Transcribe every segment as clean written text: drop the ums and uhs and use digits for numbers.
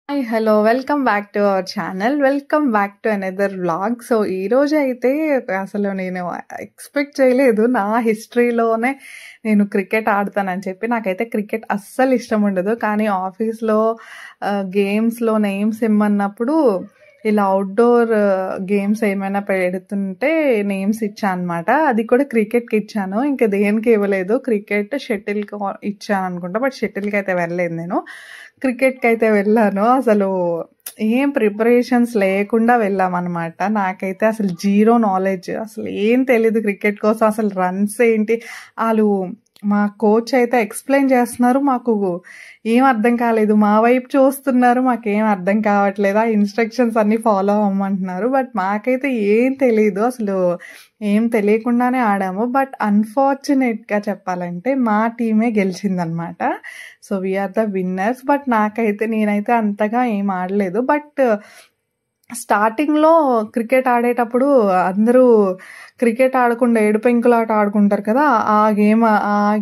Hi! Hello! Welcome back to our channel. Welcome back to another vlog. So, ఈరోజైతే అసలు నేను expect చేయలేదు. నా హిస్టరీలోనే నేను క్రికెట్ ఆడతానని చెప్పి. నాకైతే క్రికెట్ అస్సలు ఇష్టముండదు. కానీ ఆఫీస్‌లో గేమ్స్‌లో నేమ్స్ ఇమ్మన్నప్పుడు ఇలా ఔట్‌డోర్ గేమ్స్ ఏమైనా పెడుతుంటే నేమ్స్ ఇచ్చా అనమాట. అది కూడా క్రికెట్‌కి ఇచ్చాను. ఇంక దేనికి ఇవ్వలేదు. క్రికెట్, షటిల్‌కి ఇచ్చాననుకుంటా. బట్ షటిల్‌కైతే వెళ్ళలేదు నేను. క్రికెట్‌కైతే వెళ్ళాను. అసలు ఏం ప్రిపరేషన్స్ లేకుండా వెళ్ళామనమాట. నాకైతే అసలు జీరో నాలెడ్జ్. అసలు ఏం తెలీదు క్రికెట్ కోసం. అసలు రన్స్ ఏంటి, ఆళ్ళు మా కోచ్ అయితే ఎక్స్‌ప్లెయిన్ చేస్తున్నారు. మాకు ఏం అర్థం కాలేదు. మా వైపు చూస్తున్నారు. మాకేం అర్థం కావట్లేదు. ఆ ఇన్‌స్ట్రక్షన్స్ అన్నీ ఫాలో అవ్వమంటున్నారు. బట్ మాకైతే ఏం తెలీదు. అసలు ఏం తెలియకుండానే ఆడాము. బట్ అన్‌ఫార్చునేట్‌గా చెప్పాలంటే మా టీమే గెలిచిందనమాట. So, we are the winners. But నేనైతే అంతగా ఏం ఆడలేదు. బట్ స్టార్టింగ్‌లో క్రికెట్ ఆడేటప్పుడు అందరూ క్రికెట్ ఆడకుండా ఏడు పెంకులాట ఆడుకుంటారు కదా! ఆ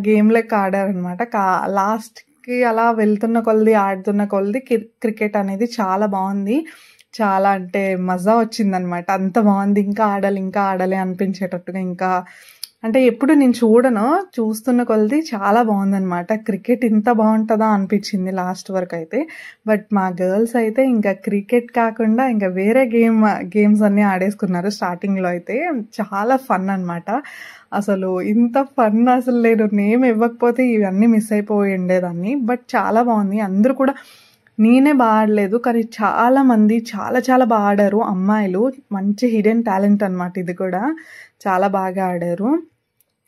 గేమ్ లెక్క ఆడారనమాట. లాస్ట్‌కి అలా వెళ్తున్న కొలది, ఆడుతున్న కొలది క్రికెట్ అనేది చాలా బావుంది. చాలా అంటే మజా వచ్చిందనమాట. అంత బావుంది. ఇంకా ఆడాలి అనిపించేటట్టుగా అంటే ఎప్పుడు నేను చూడను. చూస్తున్న కొలది చాలా బావుందనమాట. క్రికెట్ ఇంత బావుంటదా అనిపించింది లాస్ట్ వరకైతే. బట్ మా గర్ల్స్ అయితే ఇంకా క్రికెట్ కాకుండా ఇంకా వేరే గేమ్స్ అన్నీ ఆడేసుకున్నారు స్టార్టింగ్‌లో అయితే. చాలా ఫన్ అనమాట. అసలు ఇంత ఫన్ అసలు నేను నేమ్ ఇవ్వకపోతే ఇవన్నీ మిస్ అయిపోయి ఉండేదాన్ని. బట్ చాలా బావుంది. అందరూ కూడా నేనే ఆడలేదు. కానీ చాలామంది చాలా ఆడారు అమ్మాయిలు. మంచి హిడెన్ టాలెంట్ అనమాట ఇది కూడా. చాలా బాగా ఆడారు.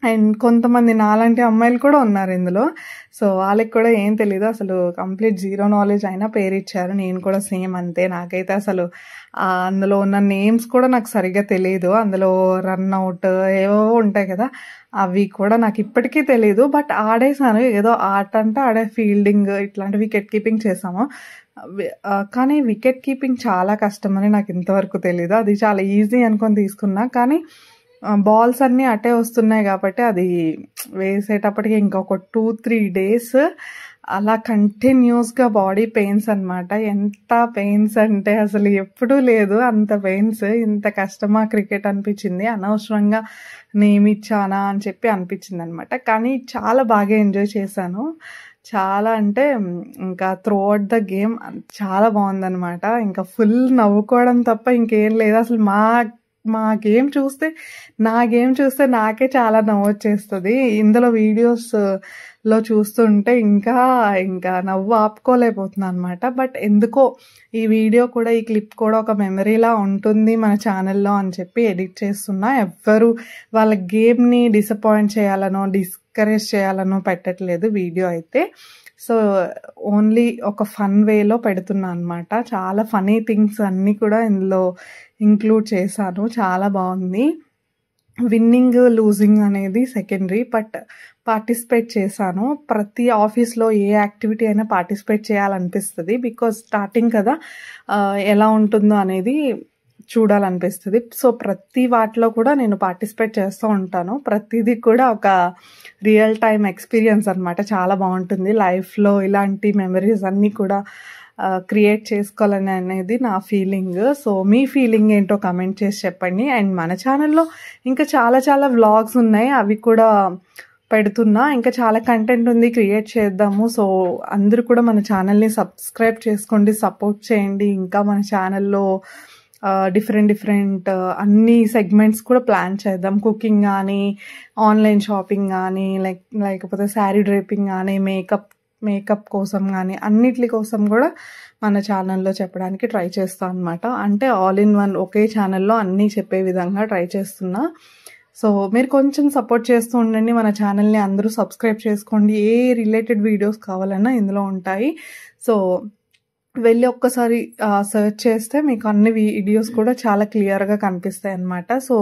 అండ్ కొంతమంది నాలాంటి అమ్మాయిలు కూడా ఉన్నారు ఇందులో. సో, వాళ్ళకి కూడా ఏం తెలీదు. అసలు కంప్లీట్ జీరో నాలెడ్జ్ అయినా పేరిచ్చారు. నేను కూడా సేమ్ అంతే. నాకైతే అసలు అందులో ఉన్న నేమ్స్ కూడా నాకు సరిగ్గా తెలీదు. అందులో రన్ అవుట్ ఏవేవో ఉంటాయి కదా! అవి కూడా నాకు ఇప్పటికీ తెలీదు. బట్ ఆడేసాను. ఏదో ఆట అంటే ఫీల్డింగ్ ఇట్లాంటి వికెట్ కీపింగ్ చేసాము. కానీ వికెట్ కీపింగ్ చాలా కష్టమని నాకు ఇంతవరకు తెలీదు. అది చాలా ఈజీ అనుకోని తీసుకున్నా. కానీ బాల్స్ అన్నీ అటే వస్తున్నాయి కాబట్టి అది వేసేటప్పటికి ఇంకొక 2-3 డేస్ అలా కంటిన్యూస్‌గా బాడీ పెయిన్స్ అనమాట. ఎంత పెయిన్స్ అంటే అసలు ఎప్పుడూ లేదు అంత పెయిన్స్. ఇంత కష్టమా క్రికెట్ అనిపించింది. అనవసరంగా నేమ్ ఇచ్చానా అని చెప్పి అనిపించిందనమాట. కానీ చాలా బాగా ఎంజాయ్ చేశాను. చాలా అంటే ఇంకా త్రూ ఔట్ ద గేమ్ చాలా బావుందనమాట. ఇంకా ఫుల్ నవ్వుకోవడం తప్ప ఇంకేం లేదు. అసలు నా గేమ్ చూస్తే నాకే చాలా నవ్వొచ్చేస్తది. ఇందులో వీడియోస్‌లో చూస్తుంటే ఇంకా నవ్వు ఆపుకోలేకపోతున్నా అనమాట. బట్ ఎందుకో ఈ క్లిప్ కూడా ఒక మెమరీలా ఉంటుంది మన ఛానల్‌లో అని చెప్పి ఎడిట్ చేస్తున్నా. ఎవ్వరు వాళ్ళ గేమ్‌ని డిసప్పాయింట్ చేయాలనో, డిస్కరేజ్ చేయాలనో పెట్టట్లేదు వీడియో అయితే. సో, ఓన్లీ ఒక ఫన్ వేలో పెడుతున్నా అనమాట. చాలా ఫన్నీ థింగ్స్ అన్నీ కూడా ఇందులో ఇంక్లూడ్ చేశాను. చాలా బావుంది. విన్నింగ్, లూజింగ్ అనేది సెకండరీ. బట్ పార్టిసిపేట్ చేశాను. ప్రతి ఆఫీస్‌లో ఏ యాక్టివిటీ అయినా పార్టిసిపేట్ చేయాలనిపిస్తది. బికాజ్ స్టార్టింగ్ కదా! ఎలా ఉంటుందో అనేది చూడాలనిపిస్తది. సో, ప్రతి వాటిలో కూడా నేను పార్టిసిపేట్ చేస్తూ ఉంటాను. ప్రతిదీ కూడా ఒక రియల్ టైమ్ ఎక్స్‌పీరియన్స్ అనమాట. చాలా బావుంటుంది. లైఫ్‌లో ఇలాంటి మెమరీస్ అన్నీ కూడా క్రియేట్ చేసుకోవాలని అనేది నా ఫీలింగ్. సో, మీ ఫీలింగ్ ఏంటో కామెంట్ చేసి చెప్పండి. అండ్ మన ఛానల్‌లో ఇంకా చాలా వ్లాగ్స్ ఉన్నాయి. అవి కూడా పెడుతున్నా. ఇంకా చాలా కంటెంట్ ఉంది. క్రియేట్ చేద్దాము. సో, అందరూ కూడా మన ఛానల్‌ని సబ్స్క్రైబ్ చేసుకోండి. సపోర్ట్ చేయండి. ఇంకా మన ఛానల్‌లో డిఫరెంట్ అన్ని సెగ్మెంట్స్ కూడా ప్లాన్ చేద్దాం. కుకింగ్ గానీ, ఆన్‌లైన్ షాపింగ్ గానీ, లేకపోతే శారీ డ్రేపింగ్ గానీ, మేకప్ కోసం గానీ, అన్నిట్లి కోసం కూడా మన ఛానల్‌లో చెప్పడానికి ట్రై చేస్తా అనమాట. అంటే ఆల్ ఇన్ వన్ ఒకే ఛానల్‌లో అన్నీ చెప్పే విధంగా ట్రై చేస్తున్నా. సో, మీరు కొంచెం సపోర్ట్ చేస్తూ ఉండండి. మన ఛానల్‌ని అందరూ సబ్స్క్రైబ్ చేసుకోండి. ఏ రిలేటెడ్ వీడియోస్ కావాలన్నా ఇందులో ఉంటాయి. సో, వెళ్ళి ఒక్కసారి సెర్చ్ చేస్తే మీకు అన్ని వీడియోస్ కూడా చాలా క్లియర్‌గా కనిపిస్తాయన్నమాట. సో,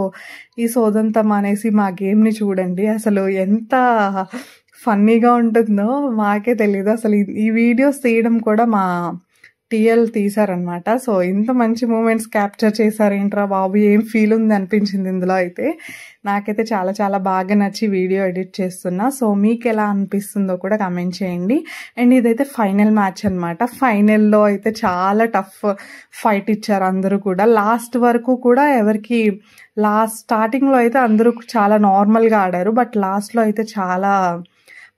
ఈ సోదంతా మానేసి మా గేమ్‌ని చూడండి. అసలు ఎంత ఫన్నీగా ఉంటుందో మాకే తెలీదు. అసలు ఈ వీడియోస్ తీయడం కూడా మా టీఎల్ తీశారనమాట. సో ఇంత మంచి మూమెంట్స్ క్యాప్చర్ చేశారేంట్రా బాబు, ఏం ఫీల్ ఉంది అనిపించింది ఇందులో అయితే. నాకైతే చాలా చాలా బాగా నచ్చి వీడియో ఎడిట్ చేస్తున్నా. సో మీకు ఎలా అనిపిస్తుందో కూడా కమెంట్ చేయండి. అండ్ ఇదైతే ఫైనల్ మ్యాచ్ అనమాట. ఫైనల్లో అయితే చాలా టఫ్ ఫైట్ ఇచ్చారు అందరూ కూడా. లాస్ట్ వరకు కూడా ఎవరికి స్టార్టింగ్లో అయితే అందరూ చాలా నార్మల్గా ఆడారు, బట్ లాస్ట్లో అయితే చాలా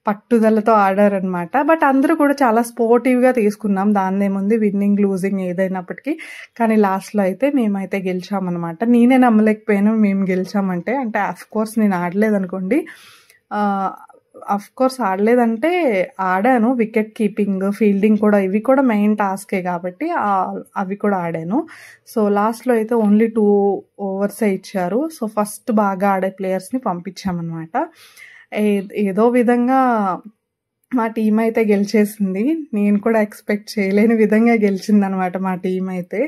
పట్టుదలతో ఆడారనమాట. బట్ అందరూ కూడా చాలా స్పోర్టివ్గా తీసుకున్నాం, దాన్నేముంది, విన్నింగ్ లూజింగ్ ఏదైనప్పటికీ. కానీ లాస్ట్లో అయితే మేమైతే గెలిచామన్నమాట. నేనే నమ్మలేకపోయాను మేము గెలిచామంటే. అంటే అఫ్కోర్స్ నేను ఆడలేదనుకోండి, అఫ్కోర్స్ ఆడలేదంటే ఆడాను. వికెట్ కీపింగ్, ఫీల్డింగ్ కూడా, ఇవి కూడా మెయిన్ టాస్కే కాబట్టి అవి కూడా ఆడాను. సో లాస్ట్లో అయితే ఓన్లీ 2 ఓవర్సే ఇచ్చారు. సో ఫస్ట్ బాగా ఆడే ప్లేయర్స్ని పంపించామన్నమాట. ఏదో విధంగా మా టీం అయితే గెలిచేసింది. నేను కూడా ఎక్స్పెక్ట్ చేయలేని విధంగా గెలిచిందనమాట మా టీం అయితే.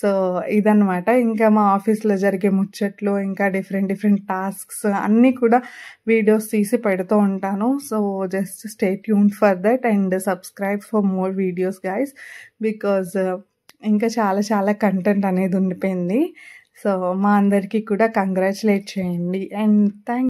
సో ఇదనమాట ఇంకా మా ఆఫీస్లో జరిగే ముచ్చట్లు, ఇంకా డిఫరెంట్ టాస్క్స్ అన్నీ కూడా వీడియోస్ తీసి పెడుతూ ఉంటాను. So just stay tuned for that and subscribe for more videos guys, because ఇంకా చాలా చాలా కంటెంట్ అనేది ఉండిపోయింది. సో మా అందరికీ కూడా కంగ్రాచులేట్ చేయండి. And thank